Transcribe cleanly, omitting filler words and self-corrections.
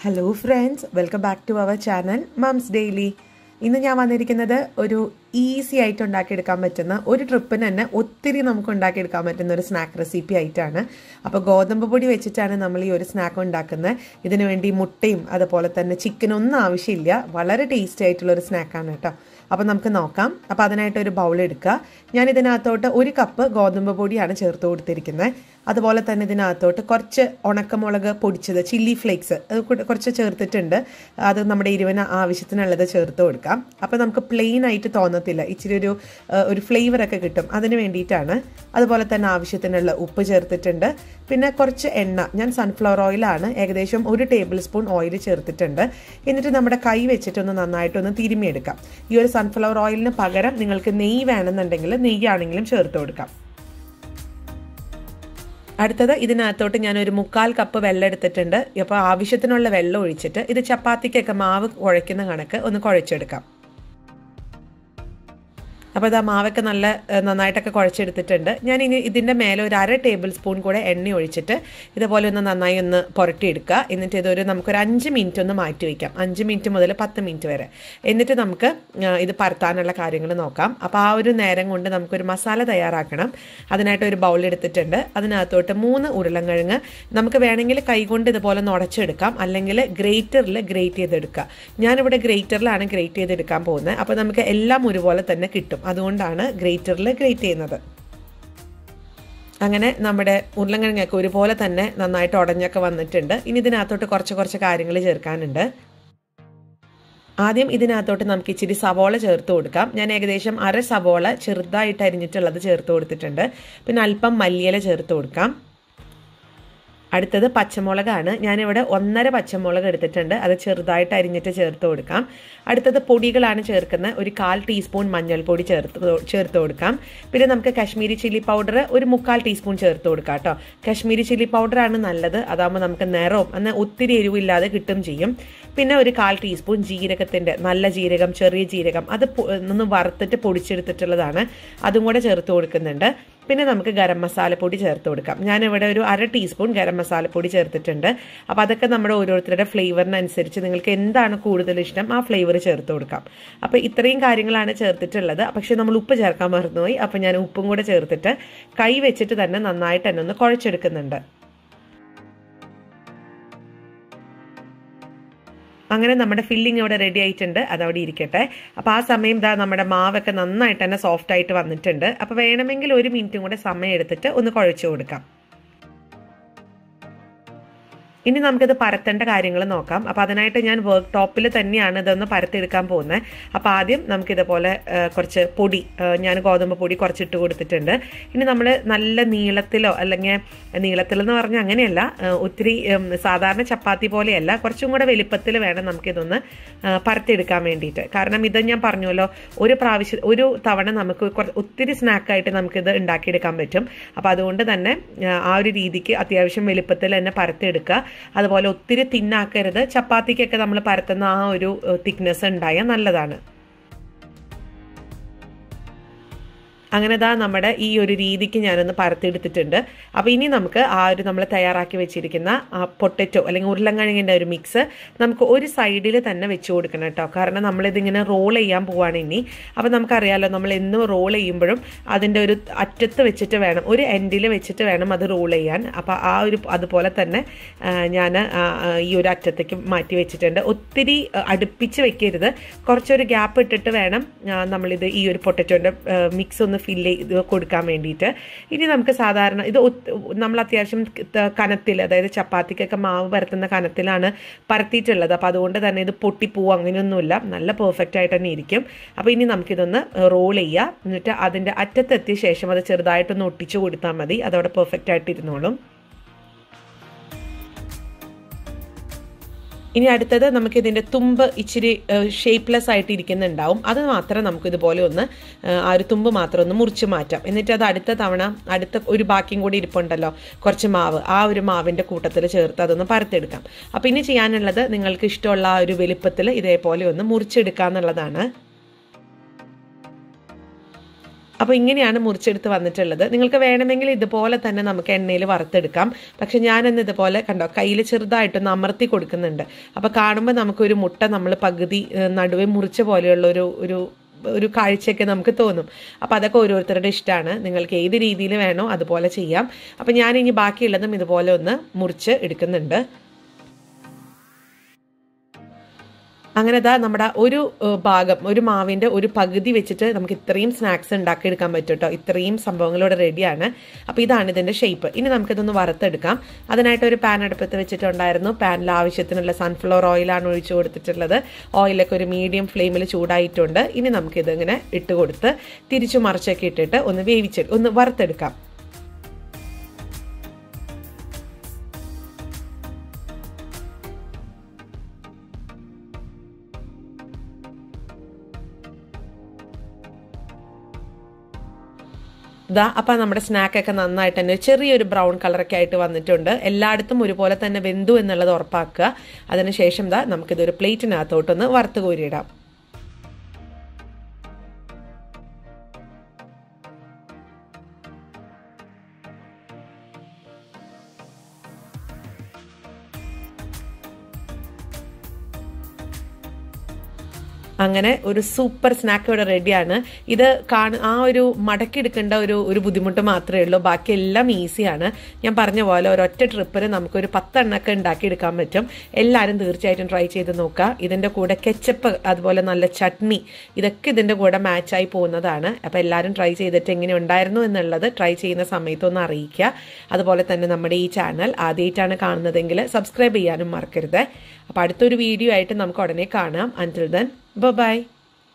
Hello friends, welcome back to our channel moms daily. ഇന്ന് ഞാൻ വന്നിരിക്കുന്നത് ഒരു ഈസി ആയിട്ട് ഉണ്ടാക്കിയെടുക്കാൻ പറ്റുന്ന, ഒരു ട്രിപ്പിന് തന്നെ ഒത്തിരി നമുക്ക് ഉണ്ടാക്കിയെടുക്കാൻ പറ്റുന്ന ഒരു സ്നാക്ക് റെസിപ്പി ആയിട്ടാണ്. അപ്പോൾ ഗോതമ്പ് പൊടി വെച്ചിട്ടാണ് നമ്മൾ ഈ ഒരു സ്നാക്ക് ഉണ്ടാക്കുന്നത്. ഇതിനു വേണ്ടി മുട്ടയും അതുപോലെ തന്നെ ചിക്കനൊന്നും ആവശ്യമില്ല. വളരെ ടേസ്റ്റി ആയിട്ടുള്ള ഒരു സ്നാക്കാണ് കേട്ടോ. അപ്പോൾ നമുക്ക് നോക്കാം. അപ്പോൾ അതിനായിട്ട് ഒരു ബൗൾ എടുക്കുക. ഞാൻ ഇതിനകത്തോട്ട് 1 കപ്പ് ഗോതമ്പ് പൊടിയാണ് ചേർത്ത് കൊടുത്തിരിക്കുന്നത്. അതുപോലെ തന്നെ ഇതിനകത്തോട്ട് കുറച്ച് ഉണക്കമുളക് പൊടിച്ചത്, ചില്ലി ഫ്ലേക്സ് കുറച്ച് ചേർത്തിട്ടുണ്ട്. അത് നമ്മുടെ എരിവിന് ആവശ്യത്തിനുള്ളത് ചേർത്ത് കൊടുക്കാം. അപ്പോൾ നമുക്ക് പ്ലെയിൻ ആയിട്ട് തോന്നത്തില്ല, ഇച്ചിരി ഒരു ഫ്ലേവറൊക്കെ കിട്ടും, അതിന് വേണ്ടിയിട്ടാണ്. അതുപോലെ തന്നെ ആവശ്യത്തിനുള്ള ഉപ്പ് ചേർത്തിട്ടുണ്ട്. പിന്നെ കുറച്ച് എണ്ണ, ഞാൻ സൺഫ്ലവർ ഓയിലാണ്, ഏകദേശം 1 ടേബിൾ സ്പൂൺ ഓയിൽ ചേർത്തിട്ടുണ്ട്. എന്നിട്ട് നമ്മുടെ കൈ വെച്ചിട്ടൊന്ന് നന്നായിട്ടൊന്ന് തിരുമിയെടുക്കാം. ഈ ഒരു സൺഫ്ലവർ ഓയിലിന് പകരം നിങ്ങൾക്ക് നെയ്യ് വേണമെന്നുണ്ടെങ്കിൽ നെയ്യാണെങ്കിലും ചേർത്ത് കൊടുക്കാം. അടുത്തത് ഇതിനകത്തോട്ട് ഞാൻ ഒരു 1/4 കപ്പ് വെള്ളം എടുത്തിട്ടുണ്ട്. അപ്പോൾ ആവശ്യത്തിനുള്ള വെള്ളം ഒഴിച്ചിട്ട് ഇത് ചപ്പാത്തിക്കൊക്കെ മാവ് കുഴയ്ക്കുന്ന കണക്ക് ഒന്ന് കുഴച്ചെടുക്കാം. അപ്പോൾ ഇത് മാവൊക്കെ നന്നായിട്ടൊക്കെ കുഴച്ചെടുത്തിട്ടുണ്ട്. ഞാൻ ഇനി ഇതിൻ്റെ മേലെ ഒരു 1/2 ടേബിൾ സ്പൂൺ കൂടെ എണ്ണ ഒഴിച്ചിട്ട് ഇതുപോലെ ഒന്ന് നന്നായി ഒന്ന് പുരട്ടിയെടുക്കുക. എന്നിട്ട് നമുക്കൊരു 5 മിനിറ്റ് ഒന്ന് മാറ്റി വയ്ക്കാം. 5 മിനിറ്റ് മുതൽ 10 മിനിറ്റ് വരെ. എന്നിട്ട് നമുക്ക് ഇത് പരത്താനുള്ള കാര്യങ്ങൾ നോക്കാം. അപ്പോൾ ആ ഒരു നേരം കൊണ്ട് നമുക്കൊരു മസാല തയ്യാറാക്കണം. അതിനായിട്ട് ഒരു ബൗൾ എടുത്തിട്ടുണ്ട്. അതിനകത്തോട്ട് 3 ഉരുളൻകിഴങ്ങ് നമുക്ക് വേണമെങ്കിൽ കൈകൊണ്ട് ഇതുപോലെ നുടച്ചെടുക്കാം, അല്ലെങ്കിൽ ഗ്രേറ്ററിൽ ഗ്രേറ്റ് ചെയ്തെടുക്കുക. ഞാനിവിടെ ഗ്രേറ്ററിലാണ് ഗ്രേറ്റ് ചെയ്തെടുക്കാൻ പോകുന്നത്. അപ്പോൾ നമുക്ക് എല്ലാം ഒരുപോലെ തന്നെ കിട്ടും. അതുകൊണ്ടാണ് ഗ്രേറ്ററിൽ ഗ്രേറ്റ് ചെയ്യുന്നത്. അങ്ങനെ നമ്മുടെ ഉരുളൻകിഴങ്ങൊക്കെ ഒരുപോലെ തന്നെ നന്നായിട്ട് ഉടഞ്ഞൊക്കെ വന്നിട്ടുണ്ട്. ഇനി ഇതിനകത്തോട്ട് കുറച്ച് കാര്യങ്ങൾ ചേർക്കാനുണ്ട്. ആദ്യം ഇതിനകത്തോട്ട് നമുക്ക് ഇച്ചിരി സവോള ചേർത്ത് കൊടുക്കാം. ഞാൻ ഏകദേശം 1/2 സവോള ചെറുതായിട്ട് അരിഞ്ഞിട്ടുള്ളത് ചേർത്ത് കൊടുത്തിട്ടുണ്ട്. പിന്നെ അല്പം മല്ലിയില ചേർത്ത് കൊടുക്കാം. അടുത്തത് പച്ചമുളകാണ്. ഞാനിവിടെ 1.5 പച്ചമുളക് എടുത്തിട്ടുണ്ട്. അത് ചെറുതായിട്ട് അരിഞ്ഞിട്ട് ചേർത്ത് കൊടുക്കാം. അടുത്തത് പൊടികളാണ് ചേർക്കുന്നത്. ഒരു 1/4 ടീസ്പൂൺ മഞ്ഞൾപ്പൊടി ചേർത്ത് കൊടുക്കാം. പിന്നെ നമുക്ക് കാശ്മീരി ചില്ലി പൗഡർ ഒരു 3/4 ടീസ്പൂൺ ചേർത്ത് കൊടുക്കാം കേട്ടോ. കാശ്മീരി ചില്ലി പൗഡറാണ് നല്ലത്. അതാകുമ്പോൾ നമുക്ക് നിറവും എന്നാൽ ഒത്തിരി എരിവില്ലാതെ കിട്ടും ചെയ്യും. പിന്നെ ഒരു 1/4 ടീസ്പൂൺ ജീരകത്തിൻ്റെ, നല്ല ജീരകം, ചെറിയ ജീരകം, അത് ഒന്ന് വറുത്തിട്ട് പൊടിച്ചെടുത്തിട്ടുള്ളതാണ്, അതും കൂടെ ചേർത്ത് കൊടുക്കുന്നുണ്ട്. പിന്നെ നമുക്ക് ഗരം മസാലപ്പൊടി ചേർത്ത് കൊടുക്കാം. ഞാനിവിടെ ഒരു 1/2 ടീസ്പൂൺ ഗരം മസാലപ്പൊടി ചേർത്തിട്ടുണ്ട്. അപ്പോൾ അതൊക്കെ നമ്മുടെ ഓരോരുത്തരുടെ ഫ്ലേവറിനനുസരിച്ച് നിങ്ങൾക്ക് എന്താണ് കൂടുതൽ ഇഷ്ടം ആ ഫ്ലേവർ ചേർത്ത് കൊടുക്കാം. അപ്പോൾ ഇത്രയും കാര്യങ്ങളാണ് ചേർത്തിട്ടുള്ളത്. പക്ഷേ നമ്മൾ ഉപ്പ് ചേർക്കാൻ മറന്നുപോയി. അപ്പോൾ ഞാൻ ഉപ്പും കൂടെ ചേർത്തിട്ട് കൈ വെച്ചിട്ട് തന്നെ നന്നായിട്ട് തന്നെ ഒന്ന് കുഴച്ചെടുക്കുന്നുണ്ട്. അങ്ങനെ നമ്മുടെ ഫില്ലിംഗ് ഇവിടെ റെഡി ആയിട്ടുണ്ട്. അതവിടെ ഇരിക്കട്ടെ. അപ്പോൾ ആ സമയം നമ്മുടെ മാവൊക്കെ നന്നായിട്ട് തന്നെ സോഫ്റ്റ് ആയിട്ട് വന്നിട്ടുണ്ട്. അപ്പോൾ വേണമെങ്കിൽ 1 മിനിറ്റും കൂടെ സമയം എടുത്തിട്ട് ഒന്ന് കുഴച്ചു കൊടുക്കാം. ഇനി നമുക്കിത് പരത്തേണ്ട കാര്യങ്ങൾ നോക്കാം. അപ്പോൾ അതിനായിട്ട് ഞാൻ വർക്ക് ടോപ്പിൽ തന്നെയാണ് ഇതൊന്ന് പരത്തെടുക്കാൻ പോകുന്നത്. അപ്പോൾ ആദ്യം നമുക്കിതുപോലെ കുറച്ച് പൊടി, ഞാൻ ഗോതമ്പ് പൊടി കുറച്ച് ഇട്ട് കൊടുത്തിട്ടുണ്ട്. ഇനി നമ്മൾ നല്ല നീളത്തിലോ, അല്ലെങ്കിൽ നീളത്തിലെന്ന് പറഞ്ഞാൽ അങ്ങനെയല്ല, ഒത്തിരി സാധാരണ ചപ്പാത്തി പോലെയല്ല, കുറച്ചും കൂടെ വലിപ്പത്തിൽ വേണം നമുക്കിതൊന്ന് പരത്തെടുക്കാൻ വേണ്ടിയിട്ട്. കാരണം ഇത് ഞാൻ പറഞ്ഞല്ലോ, ഒരു തവണ നമുക്ക് ഒത്തിരി സ്നാക്കായിട്ട് നമുക്കിത് ഉണ്ടാക്കിയെടുക്കാൻ പറ്റും. അപ്പോൾ അതുകൊണ്ട് തന്നെ ആ ഒരു രീതിക്ക് അത്യാവശ്യം വലിപ്പത്തിൽ തന്നെ പരത്തെടുക്കുക. അതുപോലെ ഒത്തിരി തിന്നാക്കരുത്. ചപ്പാത്തിക്കൊക്കെ നമ്മൾ പരത്തുന്ന ആ ഒരു തിക്നെസ് ഉണ്ടായാൽ നല്ലതാണ്. അങ്ങനെ നമ്മുടെ ഈ ഒരു രീതിക്ക് ഞാനൊന്ന് പരത്തിയെടുത്തിട്ടുണ്ട്. അപ്പോൾ ഇനി നമുക്ക് ആ ഒരു നമ്മൾ തയ്യാറാക്കി വെച്ചിരിക്കുന്ന പൊട്ടറ്റോ അല്ലെങ്കിൽ ഉരുളൻകിഴങ്ങിൻ്റെ ഒരു മിക്സ് നമുക്ക് ഒരു സൈഡിൽ തന്നെ വെച്ച് കൊടുക്കണം കേട്ടോ. കാരണം നമ്മളിതിങ്ങനെ റോൾ ചെയ്യാൻ പോവാണ് ഇനി. അപ്പോൾ നമുക്കറിയാമല്ലോ, നമ്മൾ എന്നും റോൾ ചെയ്യുമ്പോഴും അതിൻ്റെ ഒരു അറ്റത്ത് വെച്ചിട്ട് വേണം, ഒരു എൻഡിൽ വെച്ചിട്ട് വേണം അത് റോൾ ചെയ്യാൻ. അപ്പോൾ അതുപോലെ തന്നെ ഞാൻ ഈ ഒരു അറ്റത്തേക്ക് മാറ്റി വെച്ചിട്ടുണ്ട്. ഒത്തിരി അടുപ്പിച്ച് വെക്കരുത്, കുറച്ചൊരു ഗ്യാപ്പ് ഇട്ടിട്ട് വേണം നമ്മളിത് ഈ ഒരു പൊട്ടറ്റോൻ്റെ മിക്സ് ഒന്ന് ഫില്ല് ചെയ്ത് കൊടുക്കാൻ വേണ്ടിയിട്ട്. ഇനി നമുക്ക് സാധാരണ ഇത് നമ്മൾ അത്യാവശ്യം കനത്തിൽ, അതായത് ചപ്പാത്തിക്കൊക്കെ മാവ് പരത്തുന്ന കനത്തിലാണ് പരത്തിയിട്ടുള്ളത്. അപ്പോൾ അതുകൊണ്ട് തന്നെ ഇത് പൊട്ടിപ്പോവും അങ്ങനെയൊന്നുമില്ല, നല്ല പെർഫെക്റ്റ് ആയിട്ട് തന്നെ ഇരിക്കും. അപ്പോൾ ഇനി നമുക്കിതൊന്ന് റോൾ ചെയ്യാം. എന്നിട്ട് അതിൻ്റെ അറ്റത്തെത്തിയ ശേഷം അത് ചെറുതായിട്ടൊന്ന് ഒട്ടിച്ചു കൊടുത്താൽ മതി, അതവിടെ പെർഫെക്റ്റ് ആയിട്ട് ഇരുന്നോളും. ഇനി അടുത്തത് നമുക്കിതിൻ്റെ തുമ്പ് ഇച്ചിരി ഷേപ്പ്ലെസ് ആയിട്ട് ഇരിക്കുന്നുണ്ടാവും. അത് മാത്രം നമുക്കിതുപോലെ ഒന്ന് ആ ഒരു തുമ്പ് മാത്രം ഒന്ന് മുറിച്ച് മാറ്റാം. എന്നിട്ട് അത് അടുത്ത ഒരു ബാക്കിയും കൂടി ഇരിപ്പുണ്ടല്ലോ, കുറച്ച് മാവ്, ആ ഒരു മാവിൻ്റെ കൂട്ടത്തിൽ ചേർത്ത് അതൊന്ന് പരത്തെടുക്കാം. അപ്പോൾ ഇനി ചെയ്യാനുള്ളത് നിങ്ങൾക്ക് ഇഷ്ടമുള്ള ആ ഒരു വലിപ്പത്തിൽ ഇതേപോലെ ഒന്ന് മുറിച്ചെടുക്കുക എന്നുള്ളതാണ്. അപ്പോൾ ഇങ്ങനെയാണ് മുറിച്ചെടുത്ത് വന്നിട്ടുള്ളത്. നിങ്ങൾക്ക് വേണമെങ്കിൽ ഇതുപോലെ തന്നെ നമുക്ക് എണ്ണയിൽ വറുത്തെടുക്കാം. പക്ഷെ ഞാനിന്ന് ഇതുപോലെ കണ്ടോ കയ്യിൽ ചെറുതായിട്ടൊന്ന് അമർത്തി കൊടുക്കുന്നുണ്ട്. അപ്പോൾ കാണുമ്പോൾ നമുക്കൊരു മുട്ട നമ്മൾ പകുതി നടുവേ മുറിച്ച പോലെയുള്ള ഒരു കാഴ്ചയൊക്കെ നമുക്ക് തോന്നും. അപ്പോൾ അതൊക്കെ ഓരോരുത്തരുടെ ഇഷ്ടമാണ്. നിങ്ങൾക്ക് ഏത് രീതിയിൽ വേണോ അതുപോലെ ചെയ്യാം. അപ്പോൾ ഞാൻ ഇനി ബാക്കിയുള്ളതും ഇതുപോലെ ഒന്ന് മുറിച്ച് എടുക്കുന്നുണ്ട്. അങ്ങനെ നമ്മുടെ ഒരു ഭാഗം, ഒരു മാവിൻ്റെ ഒരു പകുതി വെച്ചിട്ട് നമുക്ക് ഇത്രയും സ്നാക്സ് ഉണ്ടാക്കിയെടുക്കാൻ പറ്റും കേട്ടോ. ഇത്രയും സംഭവങ്ങളോട് റെഡിയാണ്. അപ്പോൾ ഇതാണ് ഇതിൻ്റെ ഷേപ്പ്. ഇനി നമുക്കിതൊന്ന് വറുത്തെടുക്കാം. അതിനായിട്ട് ഒരു പാൻ അടുപ്പത്ത് വെച്ചിട്ടുണ്ടായിരുന്നു. പാനിൽ ആവശ്യത്തിനുള്ള സൺഫ്ലവർ ഓയിലാണ് ഒഴിച്ചു കൊടുത്തിട്ടുള്ളത്. ഓയിലൊക്കെ ഒരു മീഡിയം ഫ്ലെയിമിൽ ചൂടായിട്ടുണ്ട്. ഇനി നമുക്കിത് ഇങ്ങനെ ഇട്ട് കൊടുത്ത് തിരിച്ചു മറിച്ചൊക്കെ ഇട്ടിട്ട് ഒന്ന് വറുത്തെടുക്കാം. അപ്പോൾ നമ്മുടെ സ്നാക്കൊക്കെ നന്നായിട്ട് തന്നെ ചെറിയൊരു ബ്രൗൺ കളറൊക്കെ ആയിട്ട് വന്നിട്ടുണ്ട്. എല്ലായിടത്തും ഒരുപോലെ തന്നെ വെന്തു എന്നുള്ളത് ഉറപ്പാക്കുക. അതിനുശേഷം നമുക്കിതൊരു പ്ലേറ്റിനകത്തോട്ടൊന്ന് വറുത്ത് കോരിയിടാം. അങ്ങനെ ഒരു സൂപ്പർ സ്നാക്ക് ഇവിടെ റെഡിയാണ്. ഇത് ആ ഒരു മടക്കിയെടുക്കേണ്ട ഒരു ബുദ്ധിമുട്ട് മാത്രമേ ഉള്ളൂ. ബാക്കിയെല്ലാം ഈസിയാണ്. ഞാൻ പറഞ്ഞ പോലെ ഒരൊറ്റ ട്രിപ്പിന് നമുക്കൊരു 10 എണ്ണമൊക്കെ ഉണ്ടാക്കിയെടുക്കാൻ പറ്റും. എല്ലാവരും തീർച്ചയായിട്ടും ട്രൈ ചെയ്ത് നോക്കുക. ഇതിൻ്റെ കൂടെ കെച്ചപ്പ്, അതുപോലെ നല്ല ചട്നി, ഇതൊക്കെ ഇതിൻ്റെ കൂടെ മാച്ചായി പോകുന്നതാണ്. അപ്പോൾ എല്ലാവരും ട്രൈ ചെയ്തിട്ട് എങ്ങനെ ഉണ്ടായിരുന്നു എന്നുള്ളത് ട്രൈ ചെയ്യുന്ന സമയത്തൊന്ന് അറിയിക്കുക. അതുപോലെ തന്നെ നമ്മുടെ ഈ ചാനൽ ആദ്യമായിട്ടാണ് കാണുന്നതെങ്കിൽ സബ്സ്ക്രൈബ് ചെയ്യാനും മറക്കരുത്. അപ്പോൾ അടുത്തൊരു വീഡിയോ ആയിട്ട് നമുക്ക് ഉടനെ കാണാം. Until then, bye-bye.